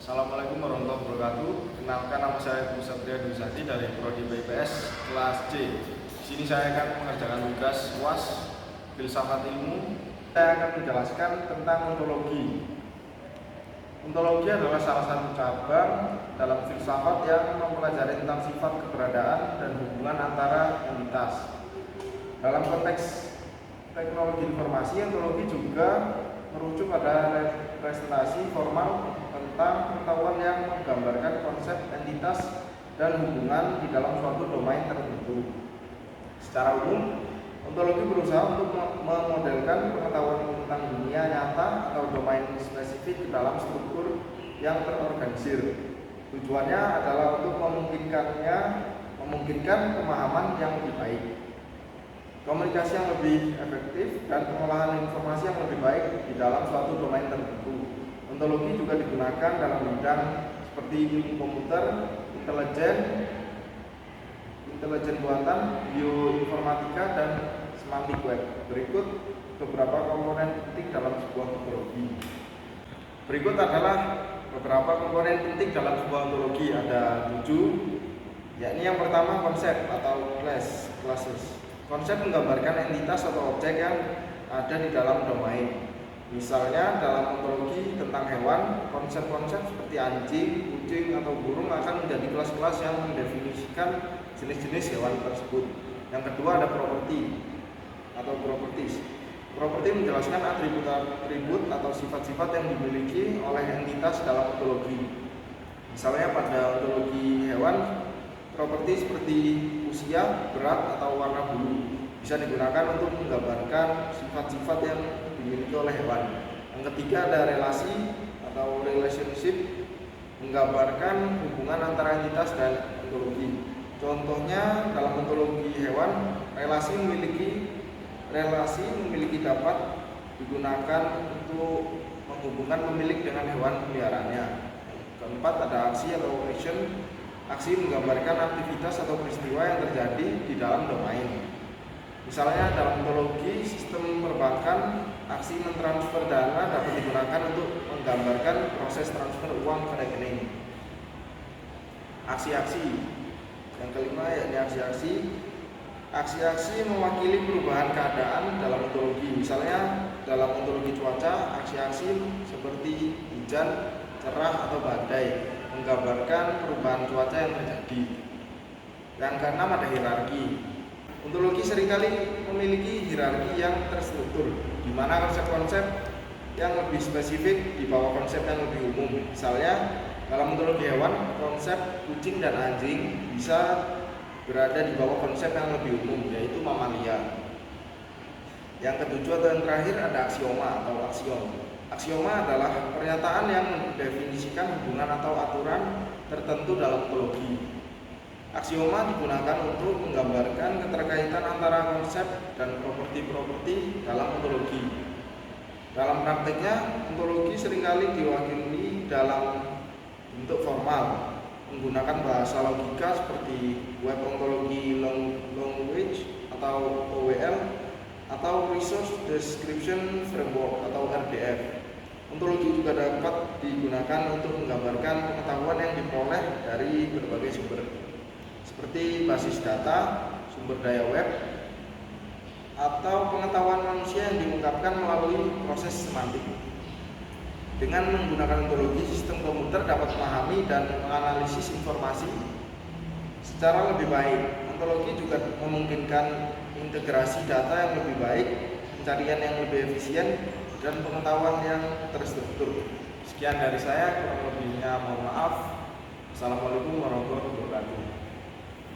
Assalamualaikum warahmatullahi wabarakatuh. Kenalkan, nama saya Satria Dwi Sadi dari Prodi PPS kelas C. Di sini saya akan mengerjakan tugas UAS Filsafat Ilmu. Saya akan menjelaskan tentang ontologi. Ontologi adalah salah satu cabang dalam filsafat yang mempelajari tentang sifat keberadaan dan hubungan antara entitas. Dalam konteks teknologi informasi, ontologi juga merujuk pada representasi formal tentang pengetahuan yang menggambarkan konsep entitas dan hubungan di dalam suatu domain tertentu. Secara umum, ontologi berusaha untuk memodelkan pengetahuan tentang dunia nyata atau domain spesifik ke dalam struktur yang terorganisir. Tujuannya adalah untuk memungkinkan pemahaman yang lebih baik, komunikasi yang lebih efektif, dan pengolahan informasi yang lebih baik di dalam suatu domain tertentu. Ontologi juga digunakan dalam bidang seperti ilmu komputer, intelijen buatan, bioinformatika, dan semantik web. Berikut beberapa komponen penting dalam sebuah ontologi. Berikut adalah beberapa komponen penting dalam sebuah ontologi. Ada 7, yakni yang pertama konsep atau classes. Konsep menggambarkan entitas atau objek yang ada di dalam domain. Misalnya dalam ontologi tentang hewan, konsep-konsep seperti anjing, kucing, atau burung akan menjadi kelas-kelas yang mendefinisikan jenis-jenis hewan tersebut. Yang kedua ada properti atau properties. Properti menjelaskan atribut-atribut atau sifat-sifat yang dimiliki oleh entitas dalam ontologi. Misalnya pada ontologi hewan, properti seperti usia, berat, atau warna bulu bisa digunakan untuk menggambarkan sifat-sifat yang dimiliki oleh hewan. Yang ketiga ada relasi atau relationship, menggambarkan hubungan antara entitas dan ontologi. Contohnya dalam ontologi hewan, relasi memiliki dapat digunakan untuk menghubungkan pemilik dengan hewan peliharaannya. Keempat ada aksi atau action. Aksi menggambarkan aktivitas atau peristiwa yang terjadi di dalam domain. Misalnya dalam ontologi sistem perbankan, aksi mentransfer dana dapat digunakan untuk menggambarkan proses transfer uang ke rekening. Aksi-aksi. Yang kelima yakni aksi-aksi. Aksi-aksi mewakili perubahan keadaan dalam ontologi. Misalnya dalam ontologi cuaca, aksi-aksi seperti hujan, cerah, atau badai menggambarkan perubahan cuaca yang terjadi. Yang keenam ada hierarki. Ontologi seringkali memiliki hierarki yang terstruktur, di mana konsep-konsep yang lebih spesifik di bawah konsep yang lebih umum. Misalnya dalam ontologi hewan, konsep kucing dan anjing bisa berada di bawah konsep yang lebih umum, yaitu mamalia. Yang ketujuh atau yang terakhir ada aksioma atau aksiom. Aksioma adalah pernyataan yang mendefinisikan hubungan atau aturan tertentu dalam ontologi. Aksioma digunakan untuk menggambarkan keterkaitan antara konsep dan properti-properti dalam ontologi. Dalam prakteknya, ontologi seringkali diwakili dalam bentuk formal, menggunakan bahasa logika seperti Web Ontology Language atau OWL, atau Resource Description Framework atau RDF. Ontologi juga dapat digunakan untuk menggambarkan pengetahuan yang diperoleh dari berbagai sumber, seperti basis data, sumber daya web, atau pengetahuan manusia yang diungkapkan melalui proses semantik. Dengan menggunakan ontologi, sistem komputer dapat memahami dan menganalisis informasi secara lebih baik. Ontologi juga memungkinkan integrasi data yang lebih baik, pencarian yang lebih efisien, dan pengetahuan yang terstruktur. Sekian dari saya, kurang lebihnya mohon maaf. Assalamualaikum warahmatullahi wabarakatuh.